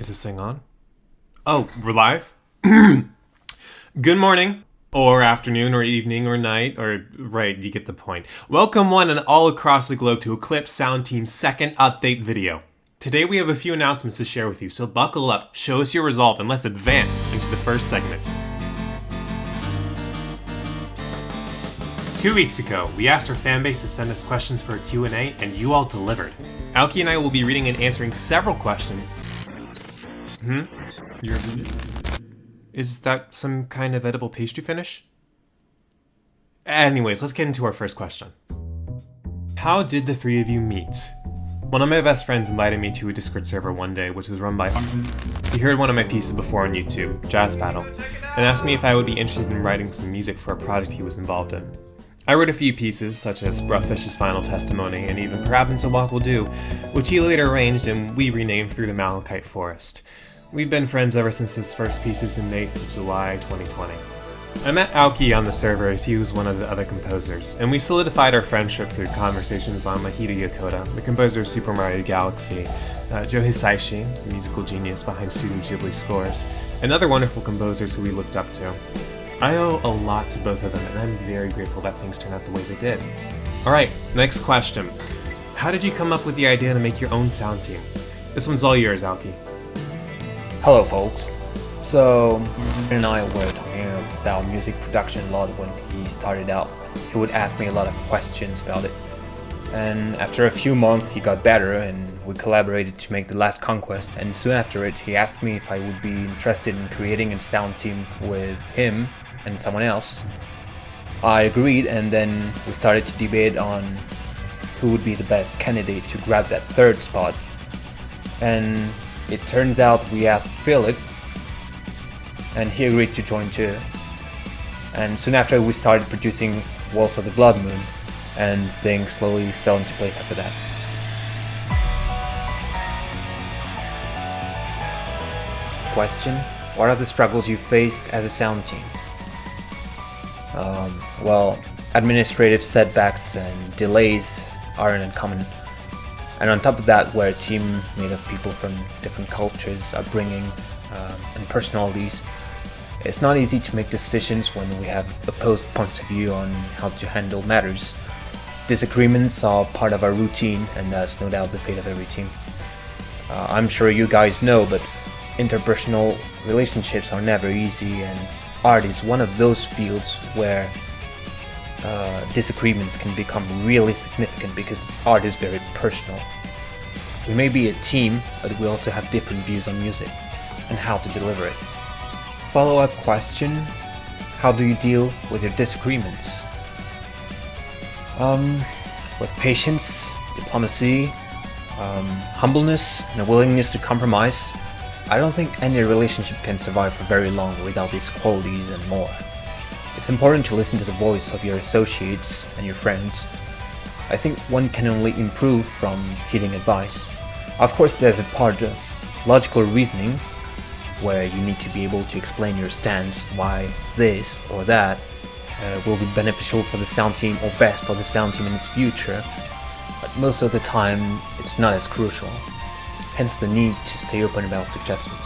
Is this thing on? Oh, we're live? Good morning, or afternoon, or evening, or night, or right, you get the point. Welcome one and all across the globe to ECLIPSE Sound Team's second update video. Today we have a few announcements to share with you, so buckle up, show us your resolve, and let's advance into the first segment. 2 weeks ago, we asked our fanbase to send us questions for a Q&A, and you all delivered. Aoki and I will be reading and answering several questions. Is that some kind of edible pastry finish? Anyways, let's get into our first question. How did the three of you meet? One of my best friends invited me to a Discord server one day, which was run by... He heard one of my pieces before on YouTube, Jazz Battle, and asked me if I would be interested in writing some music for a project he was involved in. I wrote a few pieces, such as Bruffish's Final Testimony and even Perhaps a Walk Will Do, which he later arranged and we renamed Through the Malachite Forest. We've been friends ever since those first pieces in May to July 2020. I met Aoki on the server as he was one of the other composers, and we solidified our friendship through conversations on Mahito Yokota, the composer of Super Mario Galaxy, Joe Hisaishi, the musical genius behind Studio Ghibli scores, and other wonderful composers who we looked up to. I owe a lot to both of them, and I'm very grateful that things turned out the way they did. Alright, next question. How did you come up with the idea to make your own sound team? This one's all yours, Aoki. Hello folks. So, Ben and I were talking about music production a lot when he started out. He would ask me a lot of questions about it. And after a few months he got better and we collaborated to make The Last Conquest, and soon after it he asked me if I would be interested in creating a sound team with him and someone else. I agreed, and then we started to debate on who would be the best candidate to grab that third spot. And it turns out we asked Philip, and he agreed to join too. And soon after we started producing Waltz of the Blood Moon, and things slowly fell into place after that. Question: what are the struggles you faced as a sound team? Well, administrative setbacks and delays aren't uncommon. And on top of that, we're a team made of people from different cultures, upbringing, and personalities. It's not easy to make decisions when we have opposed points of view on how to handle matters. Disagreements are part of our routine, and that's no doubt the fate of every team. I'm sure you guys know, but interpersonal relationships are never easy, and art is one of those fields where disagreements can become really significant because art is very personal. We may be a team, but we also have different views on music and how to deliver it. Follow-up question: how do you deal with your disagreements? With patience, diplomacy, humbleness, and a willingness to compromise. I don't think any relationship can survive for very long without these qualities and more. It's important to listen to the voice of your associates and your friends. I think one can only improve from heeding advice. Of course, there's a part of logical reasoning where you need to be able to explain your stance, why this or that will be beneficial for the sound team or best for the sound team in its future, but most of the time it's not as crucial. Hence the need to stay open about suggestions.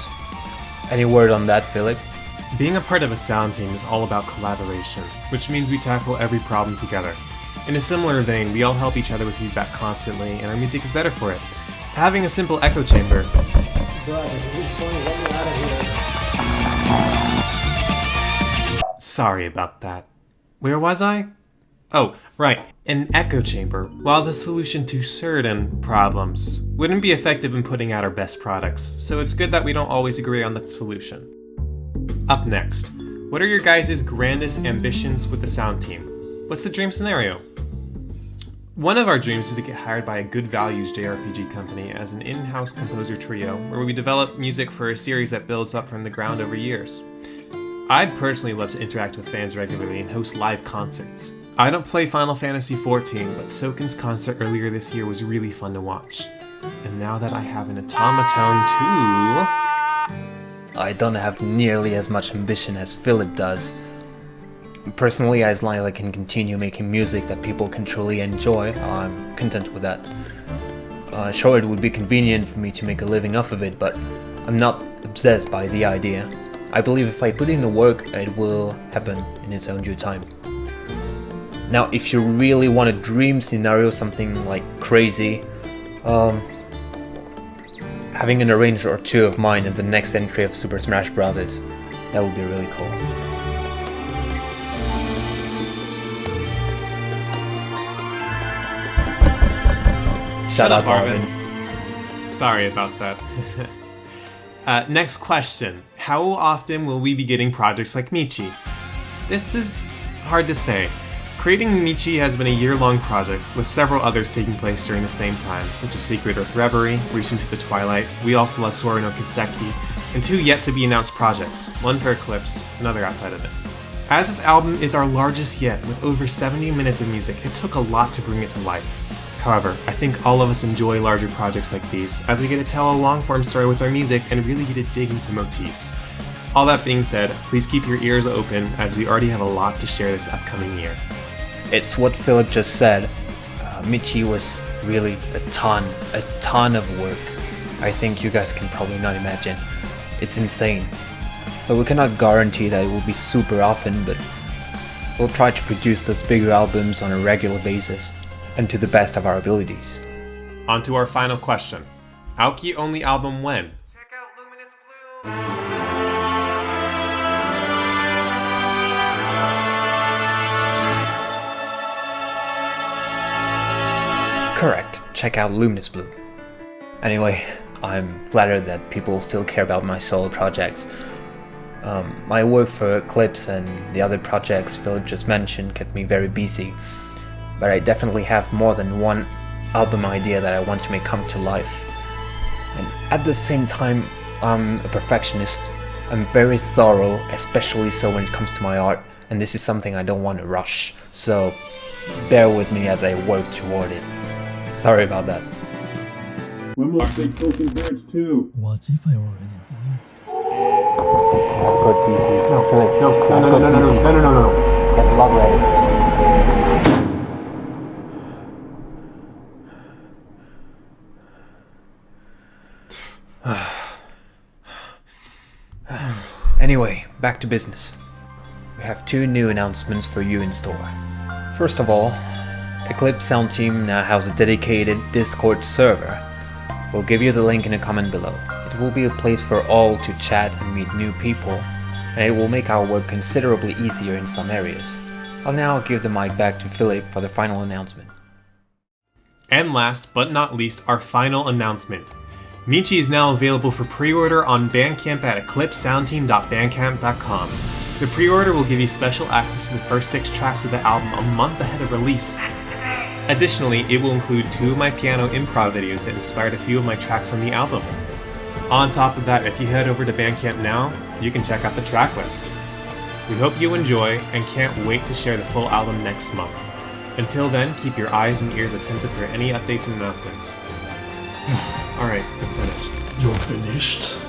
Any word on that, Philip? Being a part of a sound team is all about collaboration, which means we tackle every problem together. In a similar vein, we all help each other with feedback constantly, and our music is better for it. Having a simple echo chamber... Sorry about that. Where was I? Oh, right. An echo chamber, while the solution to certain problems, wouldn't be effective in putting out our best products, so it's good that we don't always agree on the solution. Up next, what are your guys' grandest ambitions with the sound team? What's the dream scenario? One of our dreams is to get hired by a good values JRPG company as an in-house composer trio where we develop music for a series that builds up from the ground over years. I'd personally love to interact with fans regularly and host live concerts. I don't play Final Fantasy XIV, but Soken's concert earlier this year was really fun to watch. And now that I have an automaton too... I don't have nearly as much ambition as Philip does. Personally, as long as I can continue making music that people can truly enjoy, I'm content with that. Sure, it would be convenient for me to make a living off of it, but I'm not obsessed by the idea. I believe if I put in the work, it will happen in its own due time. Now, if you really want a dream scenario, something like crazy, having an arranger or two of mine in the next entry of Super Smash Bros. That would be really cool. Shut up, Marvin. Sorry about that. Next question. How often will we be getting projects like Michi? This is hard to say. Creating Michi has been a year-long project, with several others taking place during the same time, such as Secret Earth Reverie, Reaching to the Twilight, We Also Love Sora no Kiseki, and 2 yet-to-be-announced projects, one for ECLIPSE, another outside of it. As this album is our largest yet, with over 70 minutes of music, it took a lot to bring it to life. However, I think all of us enjoy larger projects like these, as we get to tell a long-form story with our music and really get to dig into motifs. All that being said, please keep your ears open, as we already have a lot to share this upcoming year. It's what Philip just said. Michi was really a ton of work. I think you guys can probably not imagine. It's insane. So we cannot guarantee that it will be super often, but we'll try to produce those bigger albums on a regular basis, and to the best of our abilities. On to our final question. Aoki only album when? Check out Luminous Blue! Correct, check out Luminous Blue. Anyway, I'm flattered that people still care about my solo projects. My work for ECLIPSE and the other projects Philip just mentioned kept me very busy, but I definitely have more than one album idea that I want to make come to life. And at the same time, I'm a perfectionist. I'm very thorough, especially so when it comes to my art, and this is something I don't want to rush, so bear with me as I work toward it. Sorry about that. When will Big Token Branch 2? What if I already did? Good PC. No, no. Get the log ready. Anyway, back to business. We have 2 new announcements for you in store. First of all, ECLIPSE Sound Team now has a dedicated Discord server. We'll give you the link in the comment below. It will be a place for all to chat and meet new people, and it will make our work considerably easier in some areas. I'll now give the mic back to Philip for the final announcement. And last but not least, our final announcement. Michi is now available for pre-order on Bandcamp at eclipsesoundteam.bandcamp.com. The pre-order will give you special access to the first 6 tracks of the album a month ahead of release. Additionally, it will include 2 of my piano improv videos that inspired a few of my tracks on the album. On top of that, if you head over to Bandcamp now, you can check out the track list. We hope you enjoy and can't wait to share the full album next month. Until then, keep your eyes and ears attentive for any updates and announcements. Alright, I'm finished. You're finished?